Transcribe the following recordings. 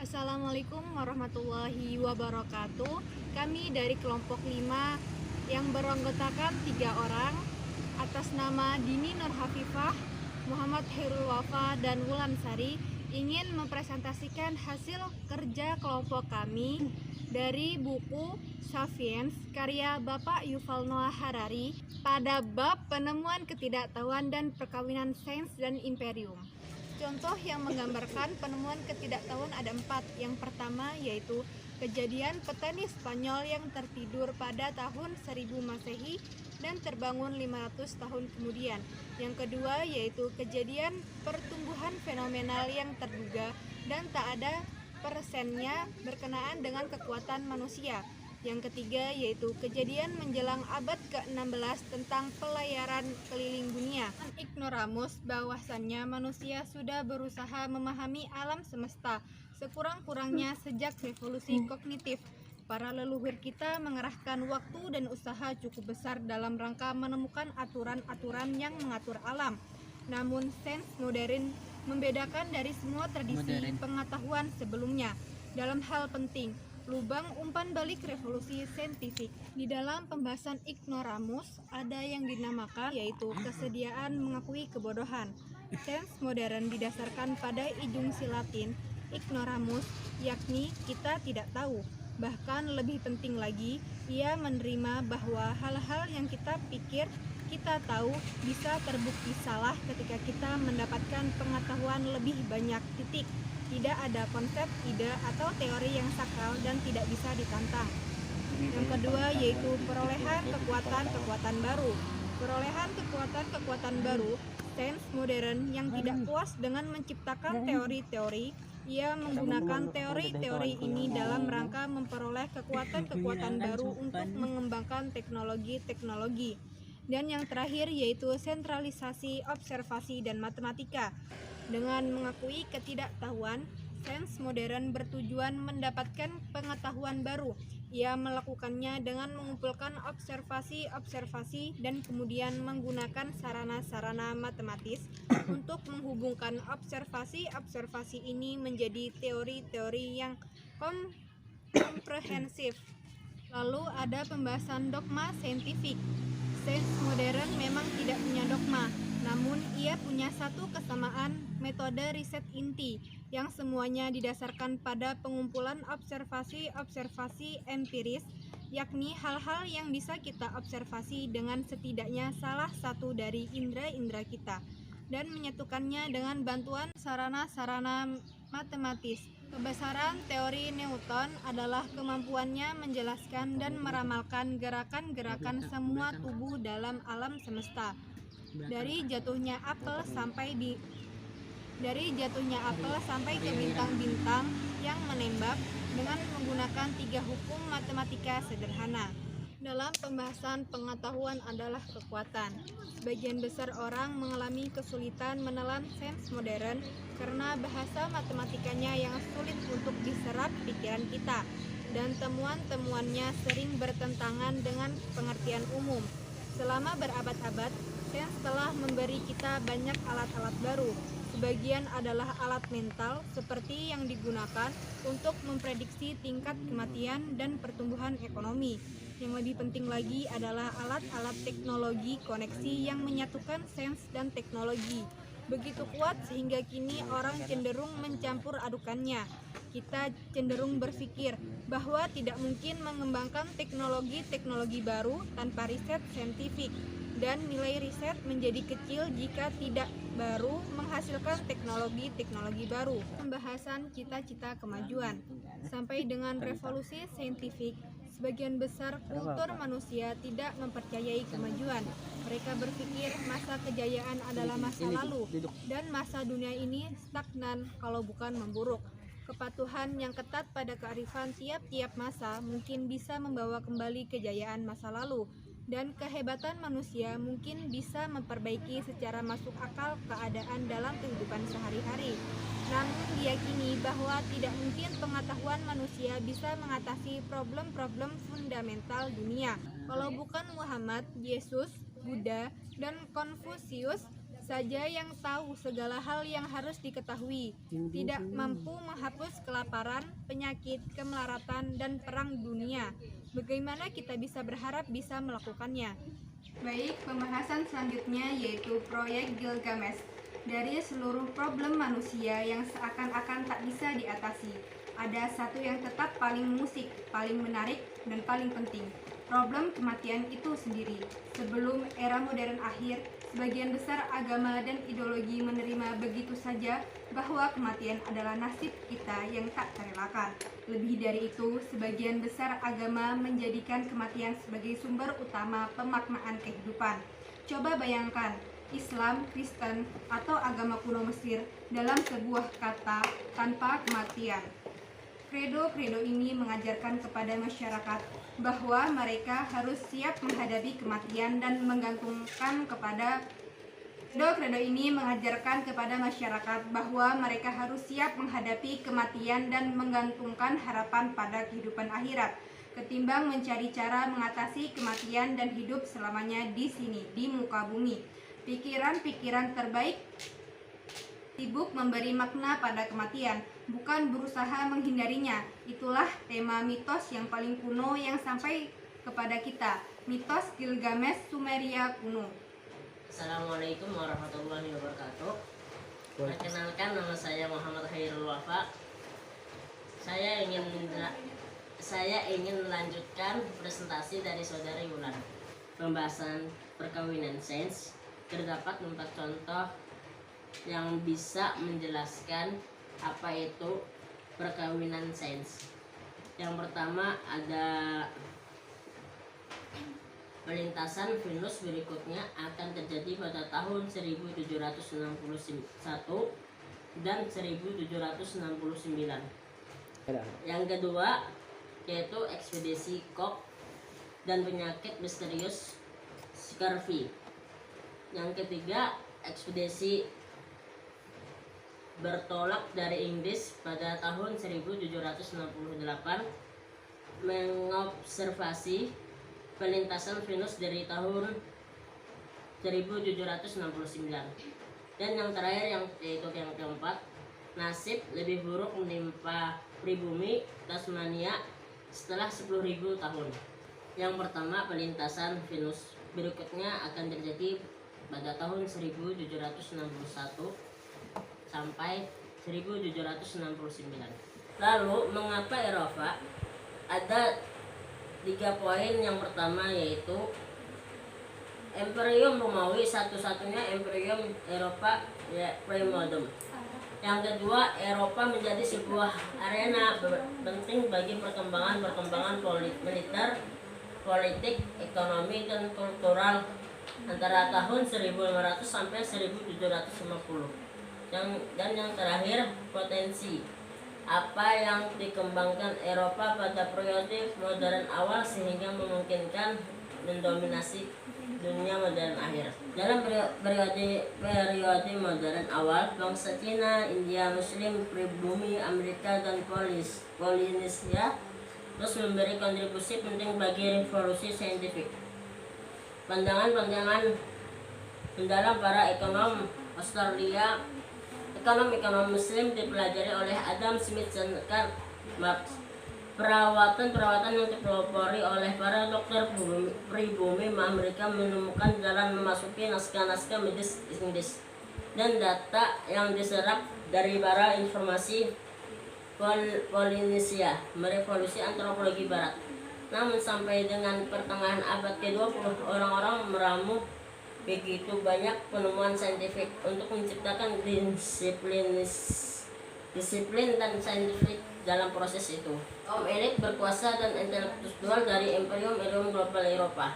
Assalamualaikum warahmatullahi wabarakatuh. Kami dari kelompok 5 yang beranggotakan 3 orang atas nama Dini Nur Hafifah, Muhammad Khairul Wafa, dan Wulan Sari ingin mempresentasikan hasil kerja kelompok kami dari buku Sapiens karya Bapak Yuval Noah Harari pada bab penemuan ketidaktahuan dan perkawinan sains dan imperium. Contoh yang menggambarkan penemuan ketidaktahuan ada 4. Yang pertama yaitu kejadian petani Spanyol yang tertidur pada tahun 1000 Masehi dan terbangun 500 tahun kemudian. Yang kedua yaitu kejadian pertumbuhan fenomenal yang terduga dan tak ada persennya berkenaan dengan kekuatan manusia. Yang ketiga yaitu kejadian menjelang abad ke-16 tentang pelayaran keliling dunia. Ignoramus bahwasannya manusia sudah berusaha memahami alam semesta sekurang-kurangnya sejak revolusi kognitif. Para leluhur kita mengerahkan waktu dan usaha cukup besar dalam rangka menemukan aturan-aturan yang mengatur alam. Namun sains modern membedakan dari semua tradisi pengetahuan sebelumnya dalam hal penting, lubang umpan balik revolusi saintifik. Di dalam pembahasan ignoramus ada yang dinamakan yaitu kesediaan mengakui kebodohan. Sains modern didasarkan pada injunksi Latin ignoramus, yakni kita tidak tahu. Bahkan lebih penting lagi, ia menerima bahwa hal-hal yang kita pikir kita tahu bisa terbukti salah ketika kita mendapatkan pengetahuan lebih banyak. Tidak ada konsep, ide, atau teori yang sakral dan tidak bisa ditantang. Yang kedua yaitu perolehan kekuatan-kekuatan baru. Perolehan kekuatan-kekuatan baru, sains modern yang tidak puas dengan menciptakan teori-teori, ia menggunakan teori-teori ini dalam rangka memperoleh kekuatan-kekuatan baru untuk mengembangkan teknologi-teknologi. Dan yang terakhir yaitu sentralisasi observasi dan matematika. Dengan mengakui ketidaktahuan, sains modern bertujuan mendapatkan pengetahuan baru. Ia melakukannya dengan mengumpulkan observasi-observasi dan kemudian menggunakan sarana-sarana matematis untuk menghubungkan observasi-observasi ini menjadi teori-teori yang komprehensif. Lalu ada pembahasan dogma saintifik. Sains modern memang tidak punya dogma, namun ia punya satu kesamaan, metode riset inti, yang semuanya didasarkan pada pengumpulan observasi-observasi empiris, yakni hal-hal yang bisa kita observasi dengan setidaknya salah satu dari indera-indera kita, dan menyatukannya dengan bantuan sarana-sarana matematis. Kebesaran teori Newton adalah kemampuannya menjelaskan dan meramalkan gerakan-gerakan semua tubuh dalam alam semesta. Dari jatuhnya apel sampai ke bintang-bintang yang menembak dengan menggunakan 3 hukum matematika sederhana. Dalam pembahasan pengetahuan adalah kekuatan. Sebagian besar orang mengalami kesulitan menelan sains modern karena bahasa matematikanya yang sulit untuk diserap pikiran kita, dan temuan-temuannya sering bertentangan dengan pengertian umum. Selama berabad-abad, sains telah memberi kita banyak alat-alat baru. Sebagian adalah alat mental seperti yang digunakan untuk memprediksi tingkat kematian dan pertumbuhan ekonomi. Yang lebih penting lagi adalah alat-alat teknologi koneksi yang menyatukan sains dan teknologi. Begitu kuat sehingga kini orang cenderung mencampur adukannya. Kita cenderung berpikir bahwa tidak mungkin mengembangkan teknologi-teknologi baru tanpa riset saintifik, dan nilai riset menjadi kecil jika tidak baru menghasilkan teknologi-teknologi baru. Pembahasan cita-cita kemajuan. Sampai dengan revolusi saintifik, sebagian besar kultur manusia tidak mempercayai kemajuan. Mereka berpikir masa kejayaan adalah masa lalu, dan masa dunia ini stagnan kalau bukan memburuk. Kepatuhan yang ketat pada kearifan tiap-tiap masa mungkin bisa membawa kembali kejayaan masa lalu, dan kehebatan manusia mungkin bisa memperbaiki secara masuk akal keadaan dalam kehidupan sehari-hari. Namun diyakini bahwa tidak mungkin pengetahuan manusia bisa mengatasi problem-problem fundamental dunia. Kalau bukan Muhammad, Yesus, Buddha, dan Konfusius, saja yang tahu segala hal yang harus diketahui, tidak mampu menghapus kelaparan, penyakit, kemelaratan, dan perang dunia. Bagaimana kita bisa berharap bisa melakukannya? Baik, pembahasan selanjutnya yaitu proyek Gilgamesh. Dari seluruh problem manusia yang seakan-akan tak bisa diatasi, ada satu yang tetap paling musik, paling menarik, dan paling penting. Problem kematian itu sendiri. Sebelum era modern akhir, sebagian besar agama dan ideologi menerima begitu saja bahwa kematian adalah nasib kita yang tak terelakkan. Lebih dari itu, sebagian besar agama menjadikan kematian sebagai sumber utama pemaknaan kehidupan. Coba bayangkan, Islam, Kristen, atau agama kuno Mesir dalam sebuah kata tanpa kematian. Kredo-kredo ini mengajarkan kepada masyarakat bahwa mereka harus siap menghadapi kematian dan menggantungkan kepada Kredo ini mengajarkan kepada masyarakat bahwa mereka harus siap menghadapi kematian dan menggantungkan harapan pada kehidupan akhirat, ketimbang mencari cara mengatasi kematian dan hidup selamanya di sini, di muka bumi. Pikiran-pikiran terbaik sibuk memberi makna pada kematian, bukan berusaha menghindarinya. Itulah tema mitos yang paling kuno yang sampai kepada kita, mitos Gilgamesh Sumeria kuno. Assalamualaikum warahmatullahi wabarakatuh. Perkenalkan, nama saya Muhammad Hairul Wafa. Saya ingin melanjutkan presentasi dari Saudari Wulan. Pembahasan perkawinan sains. Terdapat 4 contoh yang bisa menjelaskan apa itu perkawinan sains. Yang pertama ada pelintasan Venus berikutnya akan terjadi pada tahun 1761 dan 1769. Yang kedua yaitu ekspedisi Koch dan penyakit misterius scurvy. Yang ketiga ekspedisi bertolak dari Inggris pada tahun 1768 mengobservasi pelintasan Venus dari tahun 1769. Dan yang terakhir yaitu yang keempat, nasib lebih buruk menimpa pribumi Tasmania setelah 10.000 tahun. Yang pertama, pelintasan Venus berikutnya akan terjadi pada tahun 1761 sampai 1769. Lalu, mengapa Eropa? Ada 3 poin. Yang pertama yaitu Imperium Romawi, satu-satunya Imperium Eropa Primodem. Yang kedua, Eropa menjadi sebuah arena penting bagi perkembangan militer, politik, ekonomi, dan kultural antara tahun 1500 sampai 1750. Dan yang terakhir, potensi apa yang dikembangkan Eropa pada periode modern awal sehingga memungkinkan mendominasi dunia modern akhir. Dalam periode modern awal, bangsa Cina, India, Muslim, pribumi, Amerika, dan Polinesia terus memberi kontribusi penting bagi revolusi saintifik. Pandangan-pandangan mendalam para ekonom Australia, ekonom Muslim dipelajari oleh Adam Smith dan Karl Marx. Perawatan yang dipelopori oleh para dokter pribumi Amerika menemukan jalan memasuki naskah-naskah medis Inggris dan data yang diserap dari para informasi Polinesia merevolusi antropologi barat. Namun sampai dengan pertengahan abad ke-20, orang-orang meramu begitu banyak penemuan saintifik untuk menciptakan disiplin dan saintifik dalam proses itu. Kaum elit berkuasa dan intelektual dari Imperium Global Eropa.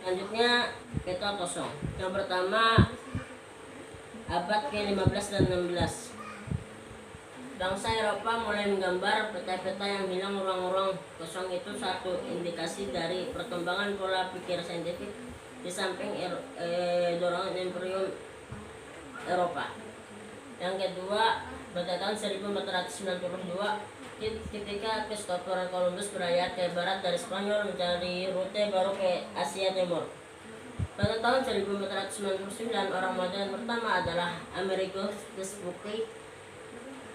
Selanjutnya peta kosong. Yang pertama, abad ke-15 dan 16. Bangsa Eropa mulai menggambar peta-peta yang bilang ruang-ruang kosong itu satu indikasi dari perkembangan pola pikir saintifik di samping dorongan Imperium Eropa. Yang kedua, pada tahun 1492 ketika Christopher Columbus berlayar ke barat dari Spanyol mencari rute baru ke Asia Timur. Pada tahun 1499, orang modern pertama adalah Amerigo Vespucci,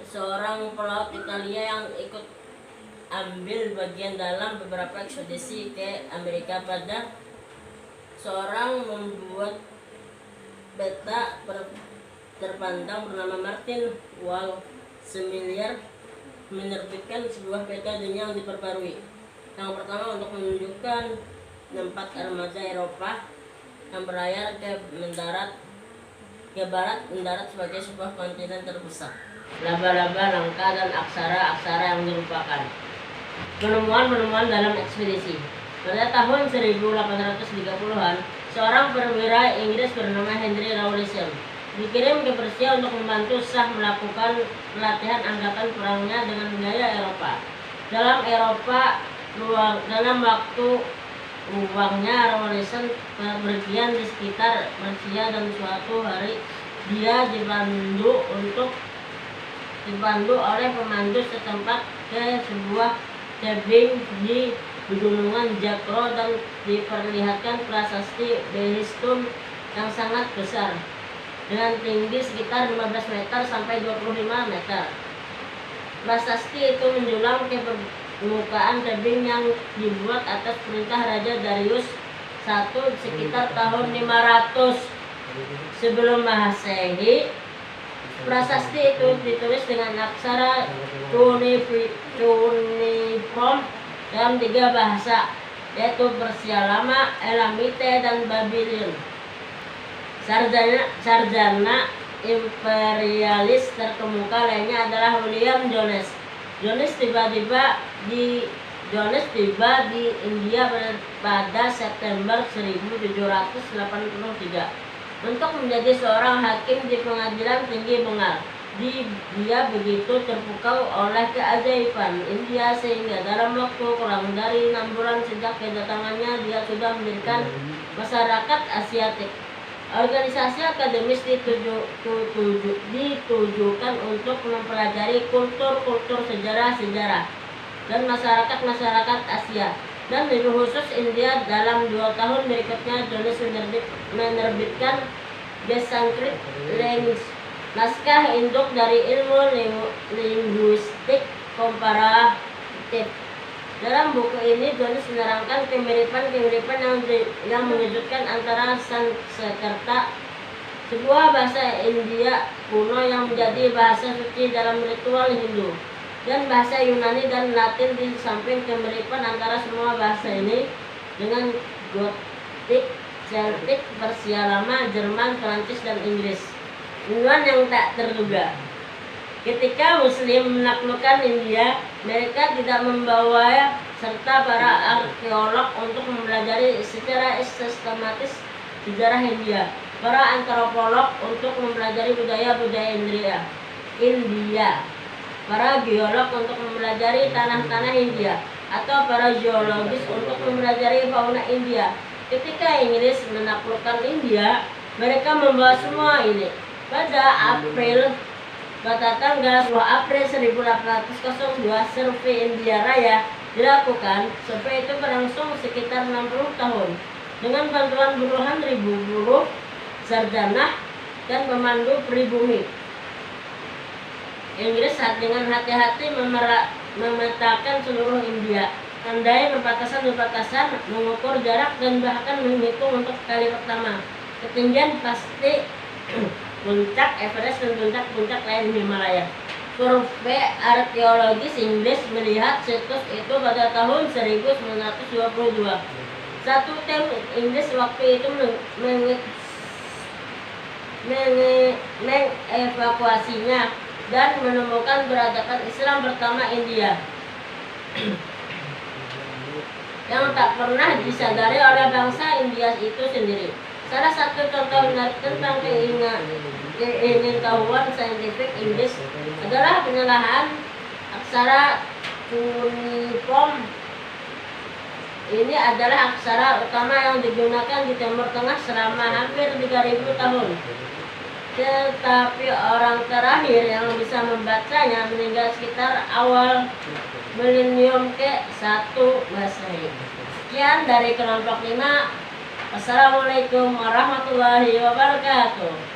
seorang pelaut Italia yang ikut ambil bagian dalam beberapa ekspedisi ke Amerika. Pada seorang membuat peta terpandang bernama Martin Walsemiller menerbitkan sebuah peta dunia yang diperbarui. Yang pertama untuk menunjukkan 4 armada Eropa yang berlayar ke barat mendarat sebagai sebuah kontinen terbesar. Laba-laba langka dan aksara-aksara yang dilupakan. Penemuan-penemuan dalam ekspedisi. Pada tahun 1830-an, seorang perwira Inggris bernama Henry Rawlinson dikirim ke Persia untuk membantu Shah melakukan pelatihan angkatan perangnya dengan wilayah Eropa. Dalam waktu luangnya, Rawlinson berpergian di sekitar Persia dan suatu hari dia dipandu oleh pemandu setempat ke sebuah tebing di pegunungan Jakro dan diperlihatkan prasasti Behistun yang sangat besar dengan tinggi sekitar 15 meter sampai 25 meter. Prasasti itu menjulang ke permukaan tebing yang dibuat atas perintah Raja Darius I sekitar tahun 500 sebelum Masehi. Prasasti itu ditulis dengan aksara cuneiform dalam 3 bahasa, yaitu Persia Lama, Elamite, dan Babylon. Sarjana imperialis terkemuka lainnya adalah William Jones. Jones tiba di India pada September 1783 untuk menjadi seorang hakim di pengadilan tinggi Bengal. Dia begitu terpukau oleh keajaiban India sehingga dalam waktu kurang dari 6 bulan sejak kedatangannya dia sudah mendirikan masyarakat Asiatik. Organisasi akademis ditujukan untuk mempelajari kultur sejarah dan masyarakat Asia dan lebih khusus India. Dalam 2 tahun berikutnya, Jones menerbitkan The Sanskrit Language, naskah induk dari ilmu linguistik komparatif. Dalam buku ini, Jones menerangkan kemiripan yang mengejutkan antara Sanskerta, sebuah bahasa India kuno yang menjadi bahasa suci dalam ritual Hindu, dan bahasa Yunani dan Latin. Di samping kemiripan antara semua bahasa ini dengan Gotik, Celtic, Persia Lama, Jerman, Prancis, dan Inggris. Tujuan yang tak terduga. Ketika Muslim menaklukkan India, mereka tidak membawa serta para arkeolog untuk mempelajari secara sistematis sejarah India, para antropolog untuk mempelajari budaya-budaya India, para geolog untuk mempelajari tanah-tanah India, atau para geologis untuk mempelajari fauna India. Ketika Inggris menaklukkan India, mereka membawa semua ini. Pada tanggal 2 April 1802, survei India Raya dilakukan. Survei itu berlangsung sekitar 60 tahun dengan bantuan puluhan ribu buruh, sarjana, dan pemandu pribumi. Inggris dengan hati-hati memetakan seluruh India, tandai perbatasan, mengukur jarak, dan bahkan menghitung untuk kali pertama ketinggian pasti puncak Everest dan puncak-puncak lain Himalaya. Survei arkeologis Inggris melihat situs itu pada tahun 1922. Satu tim Inggris waktu itu mengevakuasinya dan menemukan peradaban Islam pertama India yang tak pernah disadari oleh bangsa India itu sendiri. Salah satu contoh menarik tentang keingintahuan saintifik Inggris adalah penyalahan aksara cuneiform. Ini adalah aksara utama yang digunakan di Timur Tengah selama hampir 3000 tahun. Tetapi orang terakhir yang bisa membacanya meninggal sekitar awal milenium ke-1 Masehi. Sekian dari kelompok 5 Assalamualaikum warahmatullahi wabarakatuh.